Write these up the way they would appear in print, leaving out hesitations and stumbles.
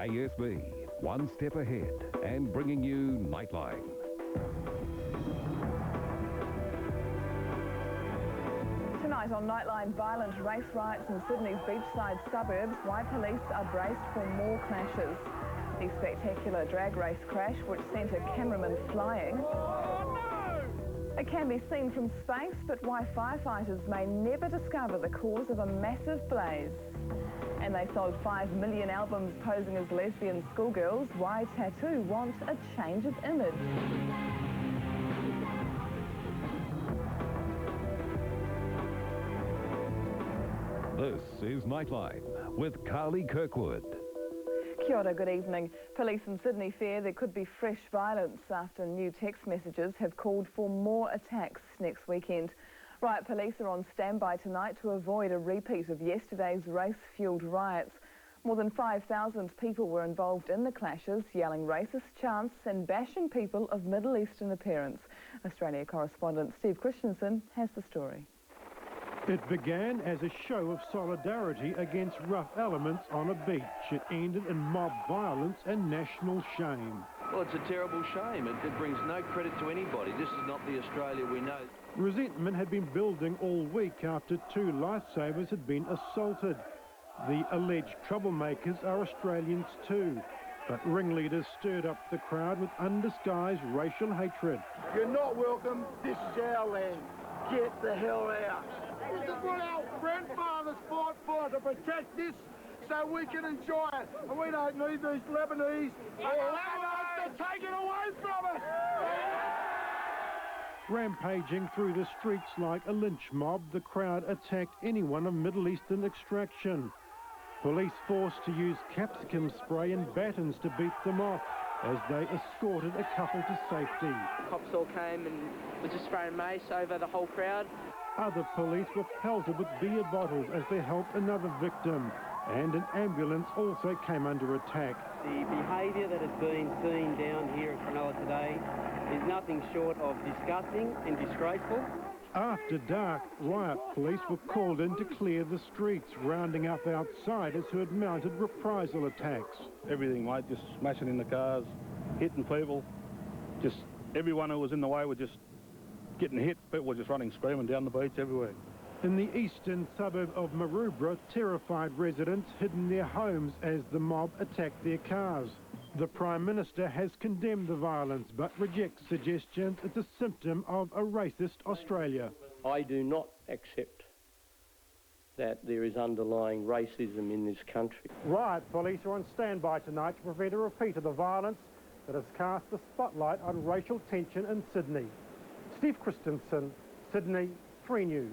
ASB, one step ahead and bringing you Nightline. Tonight on Nightline, violent race riots in Sydney's beachside suburbs. Why police are braced for more clashes. The spectacular drag race crash which sent a cameraman flying. Oh, no! It can be seen from space, but why firefighters may never discover the cause of a massive blaze. And they sold 5 million albums posing as lesbian schoolgirls. Why Tattoo want a change of image. This is Nightline with Carly Kirkwood. Kia ora, good evening. Police in Sydney fear there could be fresh violence after new text messages have called for more attacks next weekend. Riot police are on standby tonight to avoid a repeat of yesterday's race-fuelled riots. More than 5,000 people were involved in the clashes, yelling racist chants and bashing people of Middle Eastern appearance. Australia correspondent Steve Christensen has the story. It began as a show of solidarity against rough elements on a beach. It ended in mob violence and national shame. Well, it's a terrible shame. It brings no credit to anybody. This is not the Australia we know. Resentment had been building all week after 2 lifesavers had been assaulted. The alleged troublemakers are Australians too, but ringleaders stirred up the crowd with undisguised racial hatred. You're not welcome. This is our land. Get the hell out. This is what our grandfathers fought for, to protect this so we can enjoy it. And we don't need these Lebanese allowing us to take it away from us. Rampaging through the streets like a lynch mob, the crowd attacked anyone of Middle Eastern extraction. Police forced to use capsicum spray and batons to beat them off as they escorted a couple to safety. Cops all came and were just spraying mace over the whole crowd. Other police were pelted with beer bottles as they helped another victim, and an ambulance also came under attack. The behaviour that has been seen down here at Cronulla today is nothing short of disgusting and disgraceful. After dark, riot police were called in to clear the streets, rounding up outsiders who had mounted reprisal attacks. Everything, mate, just smashing in the cars, hitting people. Just everyone who was in the way were just getting hit. People were just running, screaming down the beach everywhere. In the eastern suburb of Maroubra, terrified residents hid in their homes as the mob attacked their cars. The Prime Minister has condemned the violence but rejects suggestions it's a symptom of a racist Australia. I do not accept that there is underlying racism in this country. Riot police are on standby tonight to prevent a repeat of the violence that has cast the spotlight on racial tension in Sydney. Steve Christensen, Sydney 3 News.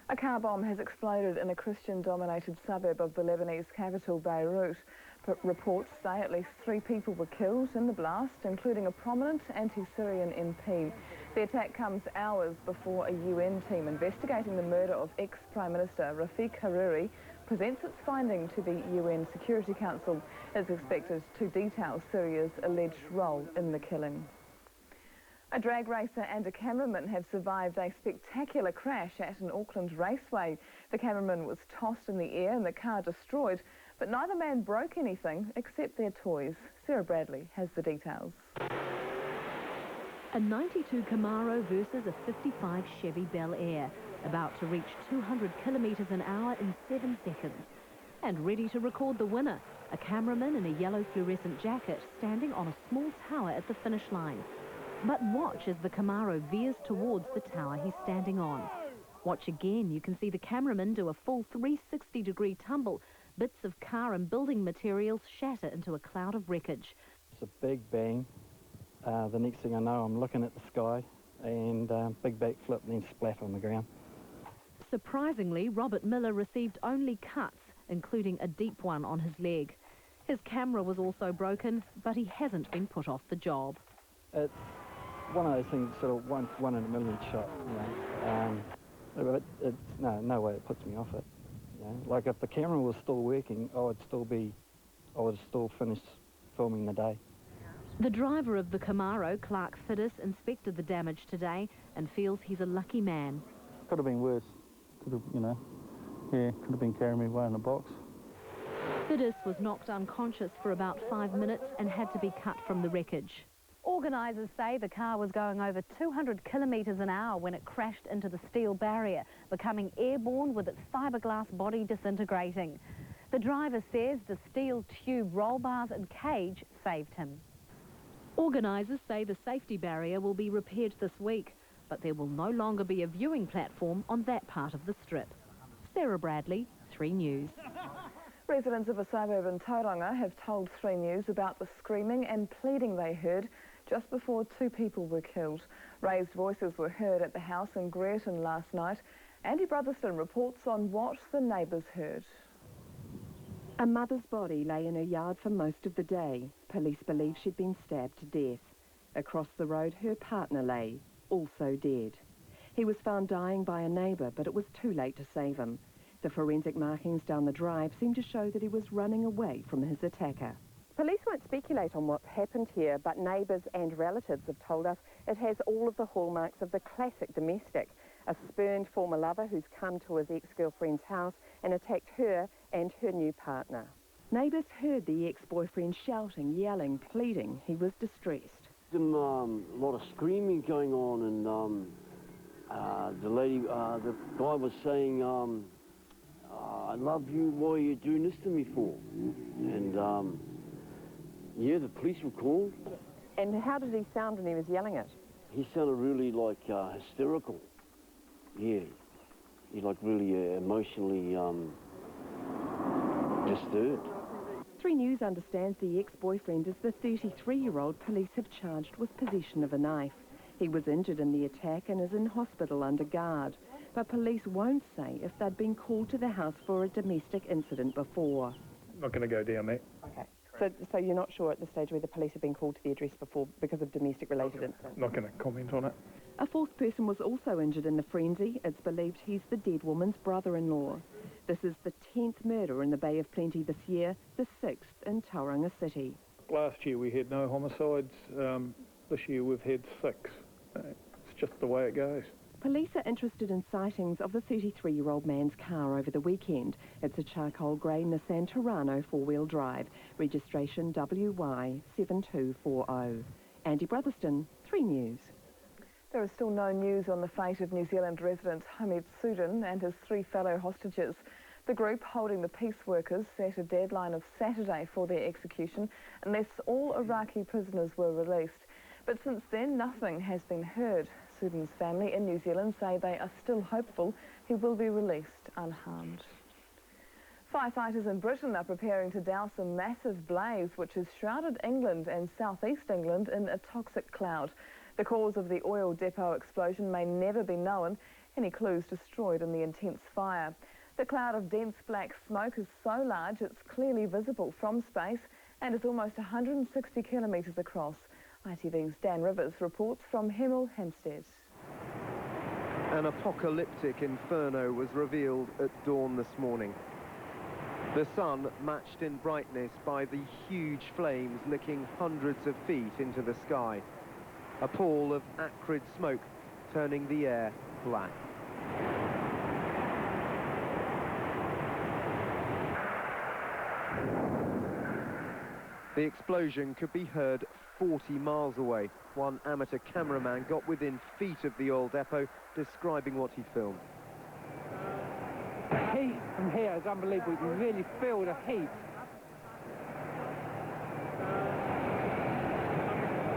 A car bomb has exploded in a Christian-dominated suburb of the Lebanese capital, Beirut. But reports say at least 3 people were killed in the blast, including a prominent anti-Syrian MP. The attack comes hours before a UN team investigating the murder of ex-Prime Minister Rafiq Hariri presents its finding to the UN Security Council. It's expected to detail Syria's alleged role in the killing. A drag racer and a cameraman have survived a spectacular crash at an Auckland raceway. The cameraman was tossed in the air and the car destroyed, but neither man broke anything except their toys. Sarah Bradley has the details. A 92 Camaro versus a 55 Chevy Bel Air, about to reach 200 kilometres an hour in 7 seconds. And ready to record the winner, a cameraman in a yellow fluorescent jacket standing on a small tower at the finish line. But watch as the Camaro veers towards the tower he's standing on. Watch again, you can see the cameraman do a full 360-degree tumble. Bits of car and building materials shatter into a cloud of wreckage. It's a big bang. The next thing I know, I'm looking at the sky and big backflip and then splat on the ground. Surprisingly, Robert Miller received only cuts, including a deep one on his leg. His camera was also broken, but he hasn't been put off the job. It's one of those things, sort of one in a million shot, you know. It's no way it puts me off it. You know? Like if the camera was still working, I would still finish filming the day. The driver of the Camaro, Clark Fiddis, inspected the damage today and feels he's a lucky man. Could have been worse. Could have, you know, could have been carrying me away in a box. Bidis was knocked unconscious for about 5 minutes and had to be cut from the wreckage. Organisers say the car was going over 200 kilometres an hour when it crashed into the steel barrier, becoming airborne with its fiberglass body disintegrating. The driver says the steel tube roll bars and cage saved him. Organisers say the safety barrier will be repaired this week, but there will no longer be a viewing platform on that part of the strip. Sarah Bradley, 3 News. Residents of a suburb in Tauranga have told 3 News about the screaming and pleading they heard just before 2 people were killed. Raised voices were heard at the house in Greerton last night. Andy Brotherston reports on what the neighbours heard. A mother's body lay in her yard for most of the day. Police believe she'd been stabbed to death. Across the road, her partner lay, also dead. He was found dying by a neighbour, but it was too late to save him. The forensic markings down the drive seem to show that he was running away from his attacker. Police won't speculate on what's happened here, but neighbours and relatives have told us it has all of the hallmarks of the classic domestic. A spurned former lover who's come to his ex-girlfriend's house and attacked her and her new partner. Neighbours heard the ex-boyfriend shouting, yelling, pleading. He was distressed. A lot of screaming going on, and the guy was saying, I love you, what are you doing this to me for? And yeah, the police were called. And how did he sound when he was yelling it? He sounded really like hysterical. Yeah, he like really emotionally disturbed. 3 News understands the ex-boyfriend is the 33-year-old police have charged with possession of a knife. He was injured in the attack and is in hospital under guard. But police won't say if they'd been called to the house for a domestic incident before. Not going to go down there. Okay. So you're not sure at this stage whether police have been called to the address before because of domestic-related incidents? Not going to comment on it. A 4th person was also injured in the frenzy. It's believed he's the dead woman's brother-in-law. This is the 10th murder in the Bay of Plenty this year, the 6th in Tauranga City. Last year we had no homicides. This year we've had 6. It's just the way it goes. Police are interested in sightings of the 33-year-old man's car over the weekend. It's a charcoal grey Nissan Terrano 4-wheel drive, registration WY7240. Andy Brotherston, 3 News. There is still no news on the fate of New Zealand resident Hamid Sudan and his 3 fellow hostages. The group holding the peace workers set a deadline of Saturday for their execution unless all Iraqi prisoners were released. But since then, nothing has been heard. Sudan's family in New Zealand say they are still hopeful he will be released unharmed. Firefighters in Britain are preparing to douse a massive blaze which has shrouded England and southeast England in a toxic cloud. The cause of the oil depot explosion may never be known, any clues destroyed in the intense fire. The cloud of dense black smoke is so large it's clearly visible from space and is almost 160 kilometres across. ITV's Dan Rivers reports from Hemel Hempstead. An apocalyptic inferno was revealed at dawn this morning. The sun matched in brightness by the huge flames licking hundreds of feet into the sky. A pall of acrid smoke turning the air black. The explosion could be heard 40 miles away. One amateur cameraman got within feet of the oil depot, describing what he filmed. The heat from here is unbelievable. You can really feel the heat.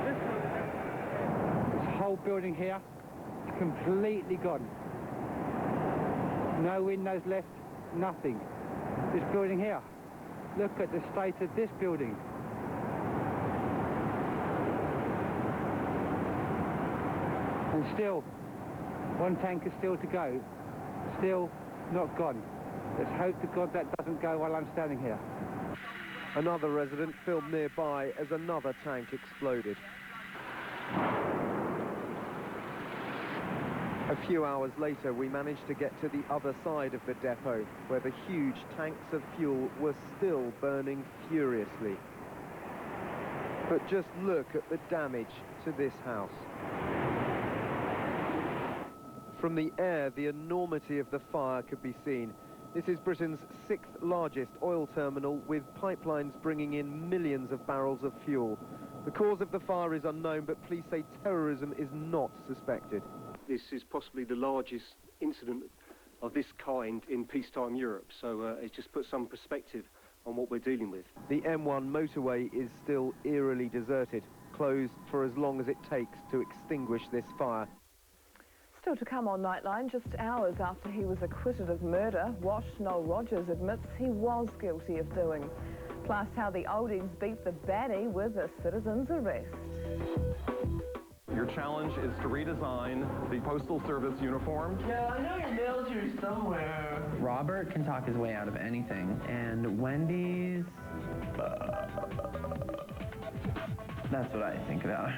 This whole building here is completely gone. No windows left, nothing. This building here, look at the state of this building. And still, one tank is still to go, still not gone. Let's hope to God that doesn't go while I'm standing here. Another resident filmed nearby as another tank exploded. A few hours later, we managed to get to the other side of the depot, where the huge tanks of fuel were still burning furiously. But just look at the damage to this house. From the air, the enormity of the fire could be seen. This is Britain's 6th largest oil terminal, with pipelines bringing in millions of barrels of fuel. The cause of the fire is unknown, but police say terrorism is not suspected. This is possibly the largest incident of this kind in peacetime Europe, so it just puts some perspective on what we're dealing with. The M1 motorway is still eerily deserted, closed for as long as it takes to extinguish this fire. Still to come on Nightline, just hours after he was acquitted of murder, Wash Noel Rogers admits he was guilty of doing. Plus how the oldies beat the baddie with a citizen's arrest. Your challenge is to redesign the Postal Service uniform. Yeah, I know your military somewhere. Robert can talk his way out of anything, and Wendy's... that's what I think about.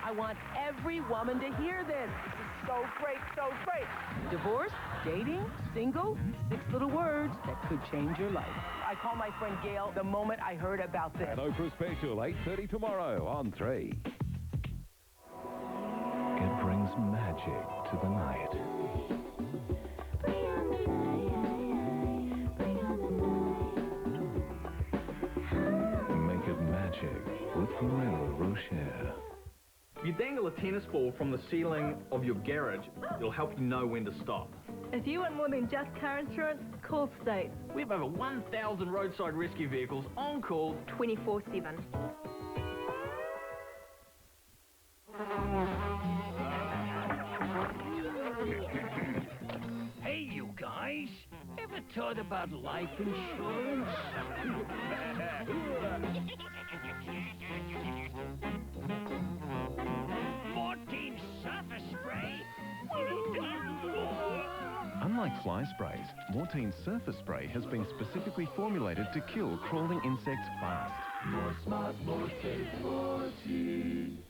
I want every woman to hear this. This is so great, so great. Divorce, dating, single, 6 little words that could change your life. I called my friend Gail the moment I heard about this. An Oprah special, 8:30 tomorrow on 3. It brings magic to the night. Make it magic with Ferrero Rocher. If you dangle a tennis ball from the ceiling of your garage, it'll help you know when to stop. If you want more than just car insurance, call State. We have over 1,000 roadside rescue vehicles on call 24/7. Hey, you guys, ever thought about life insurance? 14 surface spray. Unlike fly sprays, Mortine surface spray has been specifically formulated to kill crawling insects fast. More smart, more safe, Mortine.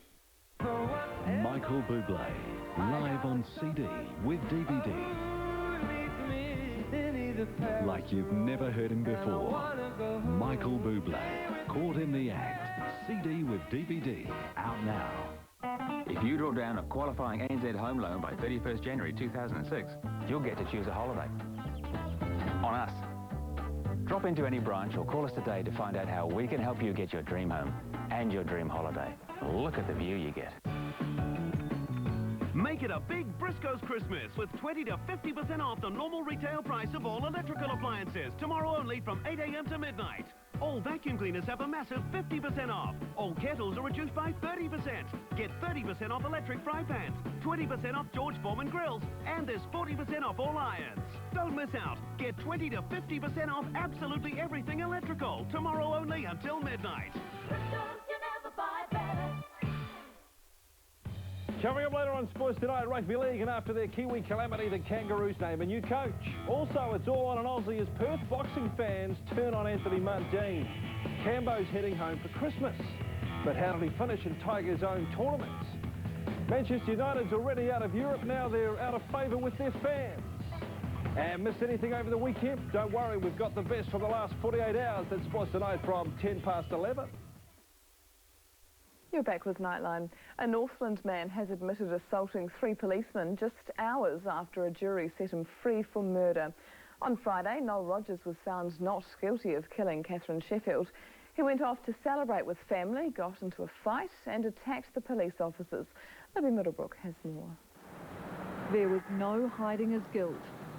Michael Bublé, live on CD with DVD. Like you've never heard him before. Michael Bublé, Caught in the Act. CD with DVD, out now. If you draw down a qualifying NZ home loan by 31st January 2006, you'll get to choose a holiday. On us. Drop into any branch or call us today to find out how we can help you get your dream home and your dream holiday. Look at the view you get. Make it a big Briscoe's Christmas with 20 to 50% off the normal retail price of all electrical appliances. Tomorrow only from 8 a.m. to midnight. All vacuum cleaners have a massive 50% off. All kettles are reduced by 30%. Get 30% off electric fry pans, 20% off George Foreman grills, and there's 40% off all irons. Don't miss out. Get 20 to 50% off absolutely everything electrical. Tomorrow only until midnight. Coming up later on Sports Tonight, Rugby League, and after their Kiwi calamity, the Kangaroos name a new coach. Also, it's all on an Aussie as Perth boxing fans turn on Anthony Mundine. Cambo's heading home for Christmas. But how did he finish in Tiger's own tournaments? Manchester United's already out of Europe now. They're out of favour with their fans. And missed anything over the weekend? Don't worry, we've got the best from the last 48 hours. That's Sports Tonight from 10 past 11. You're back with Nightline. A Northland man has admitted assaulting 3 policemen just hours after a jury set him free for murder. On Friday, Noel Rogers was found not guilty of killing Catherine Sheffield. He went off to celebrate with family, got into a fight and attacked the police officers. Libby Middlebrook has more. There was no hiding his guilt.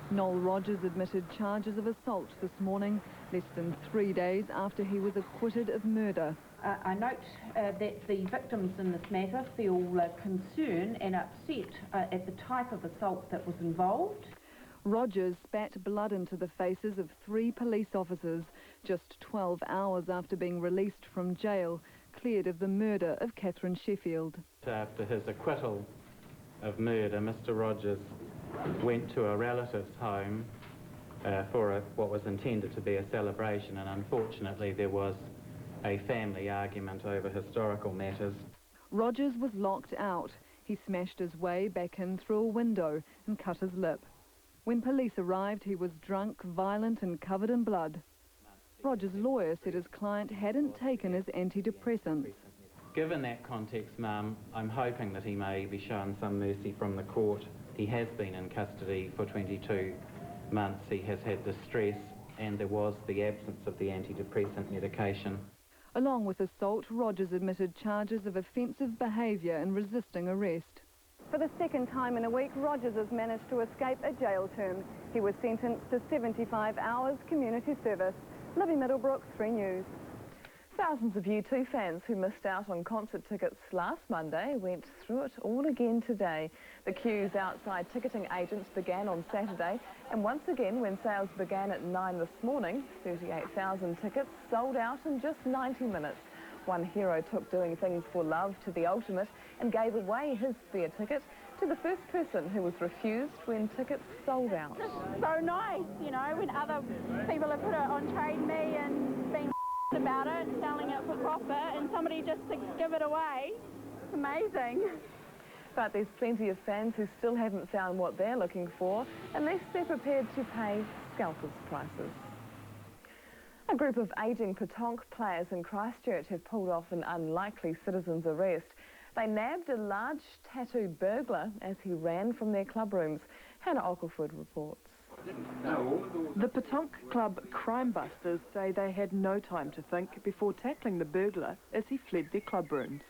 Noel Rogers admitted charges of assault this morning, less than 3 days after he was acquitted of murder. I note that the victims in this matter feel concern and upset at the type of assault that was involved. Rogers spat blood into the faces of 3 police officers just 12 hours after being released from jail, cleared of the murder of Catherine Sheffield. After his acquittal of murder, Mr. Rogers went to a relative's home for what was intended to be a celebration, and unfortunately there was a family argument over historical matters. Rogers was locked out. He smashed his way back in through a window and cut his lip. When police arrived, he was drunk, violent and covered in blood. Rogers' lawyer said his client hadn't taken his antidepressants. Given that context, Mum, I'm hoping that he may be shown some mercy from the court. He has been in custody for 22 months he has had distress, and there was the absence of the antidepressant medication. Along with assault, Rogers admitted charges of offensive behaviour and resisting arrest. For the second time in a week, Rogers has managed to escape a jail term. He was sentenced to 75 hours community service. Libby Middlebrook, 3 News. Thousands of U2 fans who missed out on concert tickets last Monday went through it all again today. The queues outside ticketing agents began on Saturday, and once again, when sales began at 9 this morning, 38,000 tickets sold out in just 90 minutes. One hero took doing things for love to the ultimate and gave away his spare ticket to the first person who was refused when tickets sold out. So nice, you know, when other people have put it on Trade Me and been about it, selling it for profit, and somebody just to give it away. It's amazing. But there's plenty of fans who still haven't found what they're looking for, unless they're prepared to pay scalpers' prices. A group of ageing petanque players in Christchurch have pulled off an unlikely citizen's arrest. They nabbed a large tattoo burglar as he ran from their club rooms. Hannah Ockleford reports. The Petanque Club crime busters say they had no time to think before tackling the burglar as he fled their club rooms.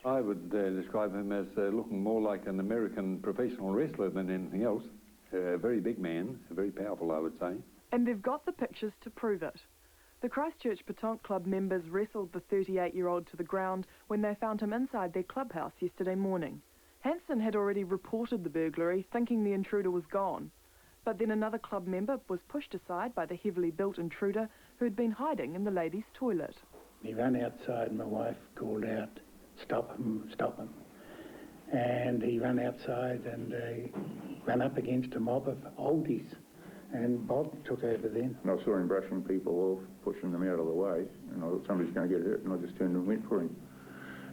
I would describe him as looking more like an American professional wrestler than anything else. A very big man, very powerful, I would say. And they've got the pictures to prove it. The Christchurch Petanque Club members wrestled the 38-year-old to the ground when they found him inside their clubhouse yesterday morning. Hanson had already reported the burglary, thinking the intruder was gone. But then another club member was pushed aside by the heavily built intruder who had been hiding in the ladies' toilet. He ran outside, my wife called out, stop him, stop him. And he ran outside and ran up against a mob of oldies. And Bob took over then. And I saw him brushing people off, pushing them out of the way, and I thought somebody's going to get hurt, and I just turned and went for him.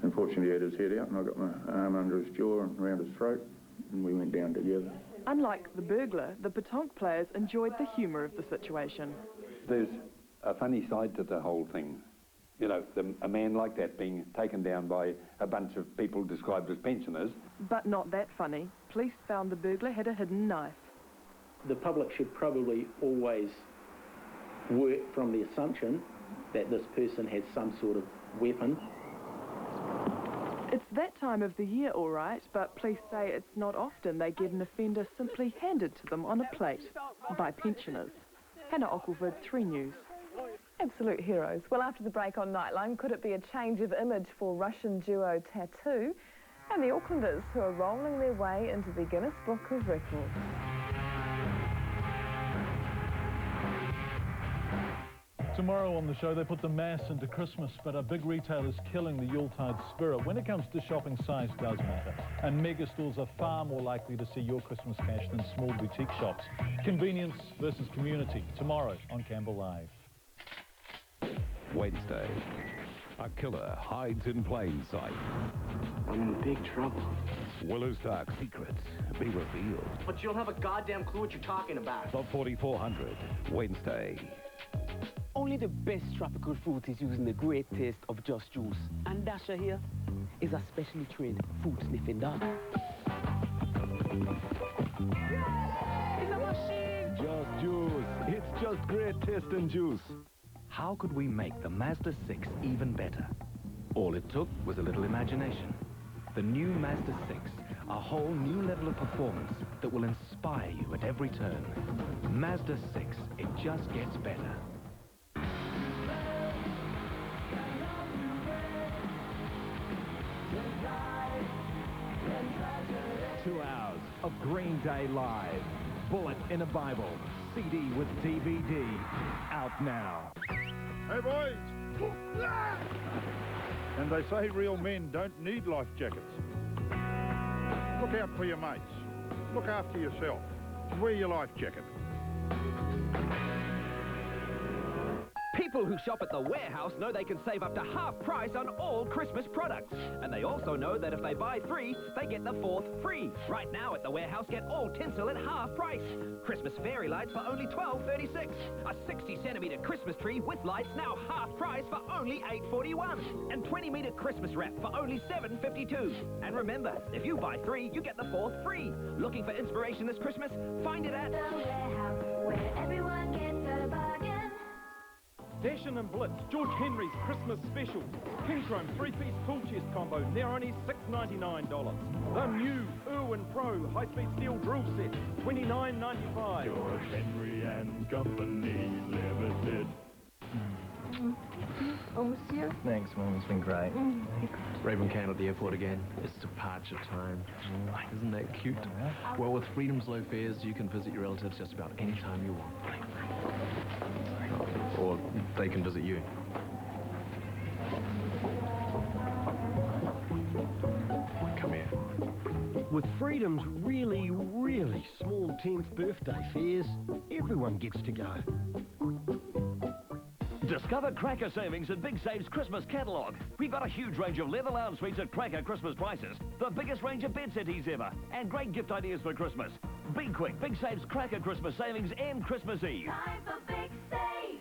Unfortunately, he had his head out, and I got my arm under his jaw and around his throat, and we went down together. Unlike the burglar, the petanque players enjoyed the humour of the situation. There's a funny side to the whole thing. You know, a man like that being taken down by a bunch of people described as pensioners. But not that funny. Police found the burglar had a hidden knife. The public should probably always work from the assumption that this person has some sort of weapon. It's that time of the year, all right, but police say it's not often they get an offender simply handed to them on a plate by pensioners. Hannah Ockleford, 3 News. Absolute heroes. Well, after the break on Nightline, could it be a change of image for Russian duo Tattoo and the Aucklanders who are rolling their way into the Guinness Book of Records? Tomorrow on the show, they put the mass into Christmas, but a big retailer's killing the Yuletide spirit. When it comes to shopping, size does matter, and mega stores are far more likely to see your Christmas cash than small boutique shops. Convenience versus community, tomorrow on Campbell Live. Wednesday, a killer hides in plain sight. I'm in big trouble. Willow's dark secrets be revealed. But you'll have a goddamn clue what you're talking about. The 4400, Wednesday. Only the best tropical fruit is using the great taste of Just Juice. And Dasha here is a specially trained fruit sniffing dog. It's a machine! Just Juice. It's just great taste and juice. How could we make the Mazda 6 even better? All it took was a little imagination. The new Mazda 6, a whole new level of performance that will inspire you at every turn. Mazda 6, it just gets better. 2 hours of Green Day live. Bullet in a Bible. CD with DVD. Out now. Hey, boys! And they say real men don't need life jackets. Look out for your mates. Look after yourself. And wear your life jacket. People who shop at the warehouse know they can save up to half price on all Christmas products. And they also know that if they buy 3, they get the 4th free. Right now at the warehouse, get all tinsel at half price. Christmas fairy lights for only $12.36. A 60-centimetre Christmas tree with lights now half price for only $8.41. And 20-metre Christmas wrap for only $7.52. And remember, if you buy 3, you get the 4th free. Looking for inspiration this Christmas? Find it at the warehouse, where everyone gets a bargain. Dashin' and Blitz, George Henry's Christmas special. King Chrome 3-piece tool chest combo, now only $6.99. The new Irwin Pro high-speed steel drill set, $29.95. George Henry and Company Limited. Oh, monsieur. Thanks, Mum. It's been great. Raven Can at the airport again. It's departure time. Isn't that cute? Well, with Freedom's low fares, you can visit your relatives just about any time you want. Or they can visit you. Come here. With Freedom's really, really small 10th birthday fares, everyone gets to go. Discover Cracker savings at Big Save's Christmas catalogue. We've got a huge range of leather lounge suites at Cracker Christmas prices, the biggest range of bed settees ever, and great gift ideas for Christmas. Be quick, Big Save's Cracker Christmas savings and Christmas Eve. Time for Big Save.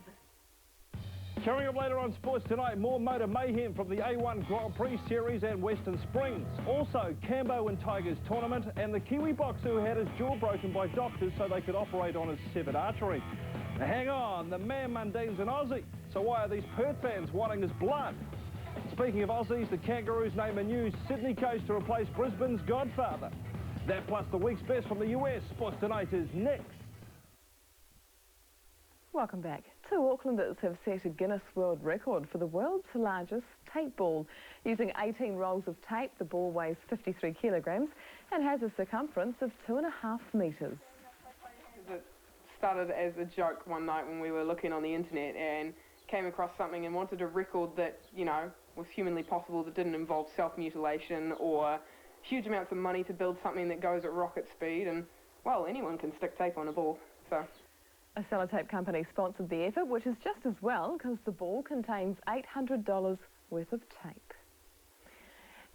Coming up later on Sports Tonight, more motor mayhem from the A1 Grand Prix Series and Western Springs. Also, Cambo and Tigers tournament, and the Kiwi boxer who had his jaw broken by doctors so they could operate on his severed artery. Now, hang on, the man Mundine's an Aussie, so why are these Perth fans wanting his blood? Speaking of Aussies, the Kangaroos name a new Sydney coach to replace Brisbane's Godfather. That plus the week's best from the US. Sports Tonight is next. Welcome back. 2 Aucklanders have set a Guinness World Record for the world's largest tape ball. Using 18 rolls of tape, the ball weighs 53 kilograms and has a circumference of 2.5 metres. It started as a joke one night when we were looking on the internet and came across something and wanted a record that, you know, was humanly possible, that didn't involve self-mutilation or huge amounts of money to build something that goes at rocket speed. And, well, anyone can stick tape on a ball, so... A sellotape company sponsored the effort, which is just as well because the ball contains $800 worth of tape.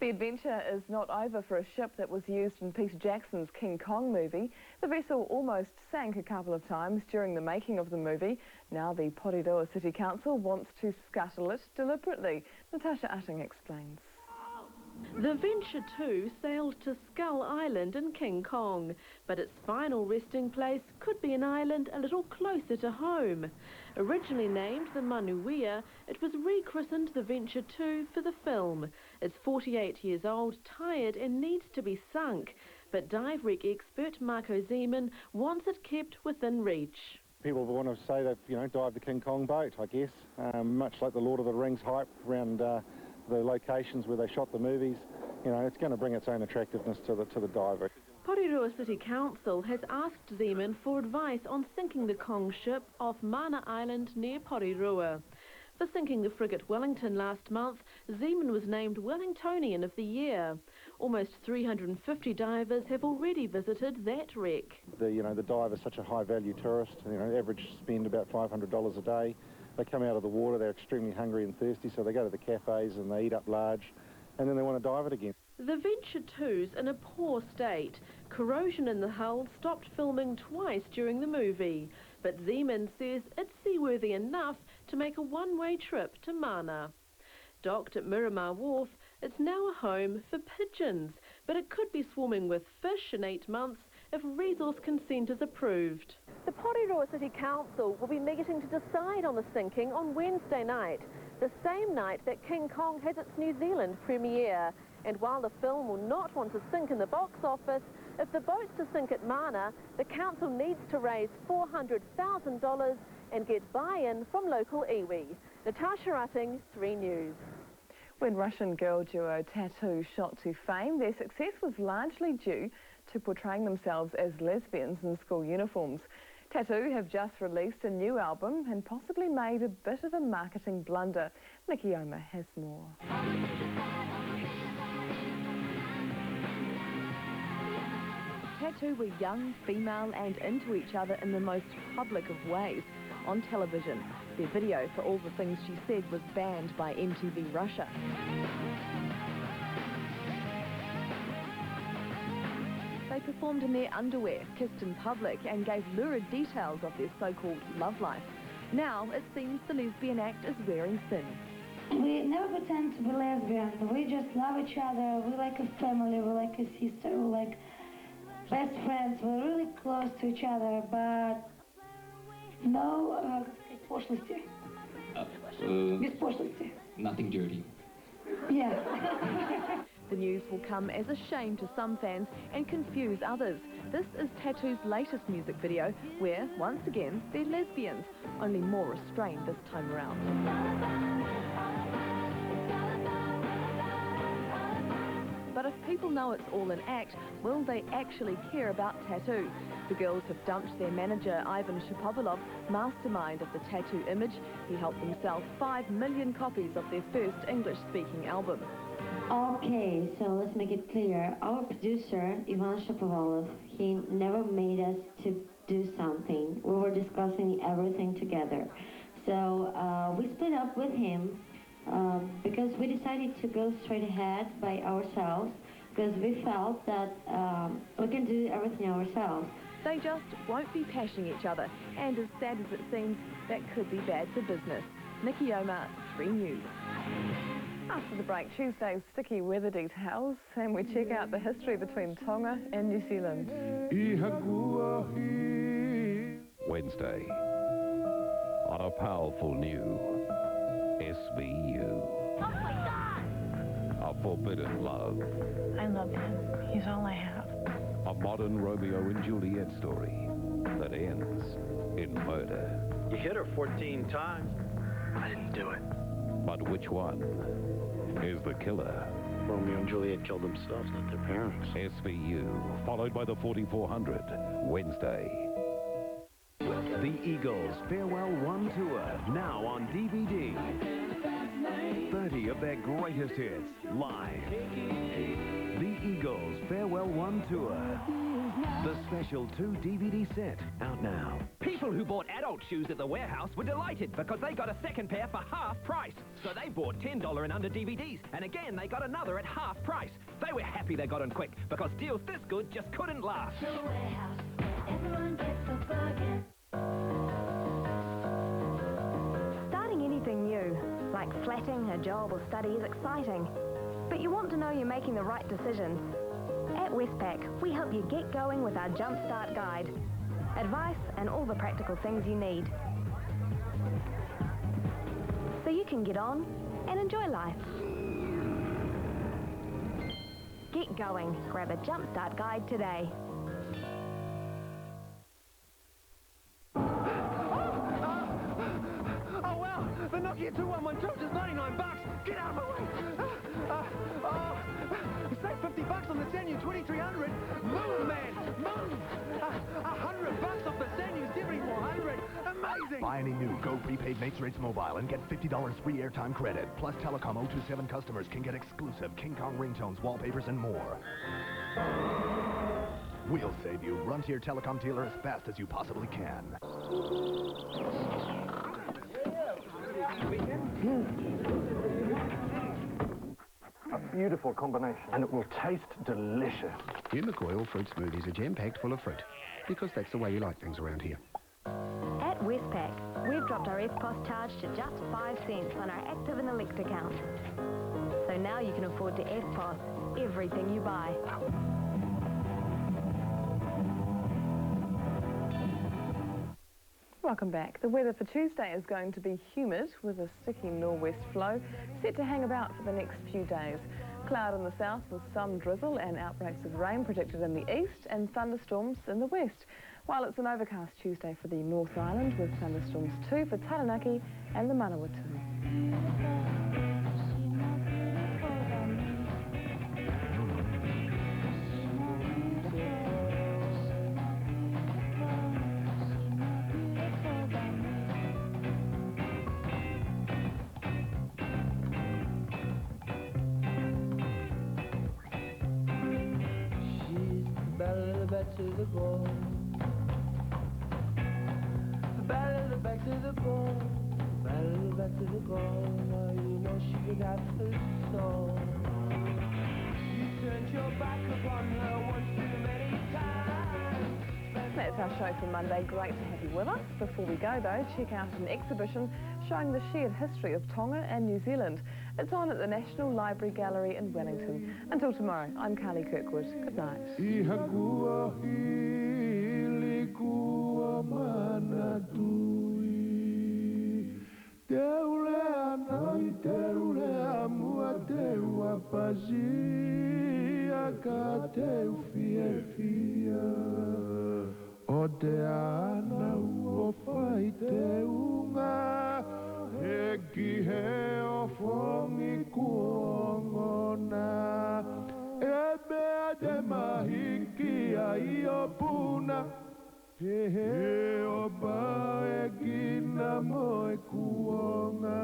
The adventure is not over for a ship that was used in Peter Jackson's King Kong movie. The vessel almost sank a couple of times during the making of the movie. Now the Porirua City Council wants to scuttle it deliberately. Natasha Utting explains. The Venture 2 sailed to Skull Island in King Kong, but its final resting place could be an island a little closer to home. Originally named the Manuia, it was rechristened the Venture 2 for the film. It's 48 years old, tired and needs to be sunk, but dive wreck expert Marco Zeman wants it kept within reach. People want to say they've, you know, dived the King Kong boat, I guess, much like the Lord of the Rings hype around the locations where they shot the movies. You know, it's going to bring its own attractiveness to the diver. Porirua City Council has asked Zeman for advice on sinking the Kong ship off Mana Island near Porirua. For sinking the frigate Wellington last month, Zeman was named Wellingtonian of the Year. Almost 350 divers have already visited that wreck. The diver's such a high-value tourist. You know, average spend about $500 a day. They come out of the water, they're extremely hungry and thirsty, so they go to the cafes and they eat up large, and then they want to dive it again. The Venture 2's in a poor state. Corrosion in the hull stopped filming twice during the movie, but Zeman says it's seaworthy enough to make a one-way trip to Mana. Docked at Miramar Wharf, it's now a home for pigeons, but it could be swarming with fish in 8 months if resource consent is approved. The Porirua City Council will be meeting to decide on the sinking on Wednesday night, the same night that King Kong has its New Zealand premiere. And while the film will not want to sink in the box office, if the boat's to sink at Mana, the council needs to raise $400,000 and get buy-in from local iwi. Natasha Utting, 3 News. When Russian girl duo Tattoo shot to fame, their success was largely due to portraying themselves as lesbians in school uniforms. Tattoo have just released a new album and possibly made a bit of a marketing blunder. Nikki Omer has more. Tattoo were young, female and into each other in the most public of ways. on television. Their video for All the Things She Said was banned by MTV Russia. They performed in their underwear, kissed in public and gave lurid details of their so-called love life. Now it seems the lesbian act is wearing thin. We never pretend to be lesbian. We just love each other. We're like a family. We're like a sister. We're like best friends. We're really close to each other, but no пошлости. Без пошлости. Nothing dirty. Yeah. The news will come as a shame to some fans and confuse others. This is Tattoo's latest music video where, once again, they're lesbians, only more restrained this time around. But if people know it's all an act, will they actually care about Tattoo? The girls have dumped their manager, Ivan Shapovalov, mastermind of the Tattoo image. He helped them sell 5 million copies of their first English-speaking album. Okay, so let's make it clear. Our producer, Ivan Shapovalov, he never made us to do something. We were discussing everything together. So we split up with him because we decided to go straight ahead by ourselves because we felt that we can do everything ourselves. They just won't be pashing each other, and as sad as it seems, that could be bad for business. Nikki Omar, 3 News. After the break, Tuesday's sticky weather details, and we check out the history between Tonga and New Zealand. Wednesday, on a powerful new SVU. Oh my God! A forbidden love. I love him. He's all I have. A modern Romeo and Juliet story that ends in murder. You hit her 14 times. I didn't do it. But which one is the killer? Romeo and Juliet killed themselves, not their parents. SVU, followed by the 4400, Wednesday. The Eagles' Farewell One Tour, now on DVD. 30 of their greatest hits, live. The Eagles' Farewell One Tour. The special 2 DVD set, out now. People who bought adult shoes at the warehouse were delighted because they got a second pair for half price. So they bought $10 and under DVDs, and again they got another at half price. They were happy they got on quick because deals this good just couldn't last. The warehouse, everyone gets a bargain. Starting anything new, like flatting, a job or study, is exciting. But you want to know you're making the right decisions. At Westpac, we help you get going with our Jumpstart Guide. Advice and all the practical things you need. So you can get on and enjoy life. Get going. Grab a Jumpstart Guide today. Oh wow, the Nokia 2112 is $99. Get out of my way. Save $50 on the Sanyo 2300. Move, man, move. $100 off the Sanyo 7400. Amazing. Buy any new Go Prepaid Mates Rates Mobile and get $50 free airtime credit. Plus, Telecom 027 customers can get exclusive King Kong ringtones, wallpapers, and more. We'll save you. Run to your Telecom dealer as fast as you possibly can. A beautiful combination, and it will taste delicious. Umacoil fruit smoothies are jam-packed full of fruit, because that's the way we like things around here. At Westpac, we've dropped our FPOS charge to just 5 cents on our Active and Elect account. So now you can afford to FPOS everything you buy. Welcome back. The weather for Tuesday is going to be humid with a sticky northwest flow set to hang about for the next few days. Cloud in the south with some drizzle and outbreaks of rain predicted in the east and thunderstorms in the west. While it's an overcast Tuesday for the North Island with thunderstorms too for Taranaki and the Manawatu. To the ball. The ballad of back to the ball, battle back to the goal. You know she could have the soul. You turned your back upon her once too many times. That's our show for Monday. Great to have you with us. Before we go, though, check out an exhibition showing the shared history of Tonga and New Zealand. It's on at the National Library Gallery in Wellington. Until tomorrow, I'm Carly Kirkwood. Good night. O te ana uofai te unga, he ki he o whongi kuongona. E mea te mahiki ai o puna, he o ba e kina moe kuonga.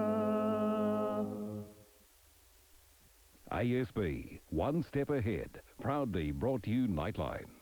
ASB, one step ahead. Proudly brought to you Nightline.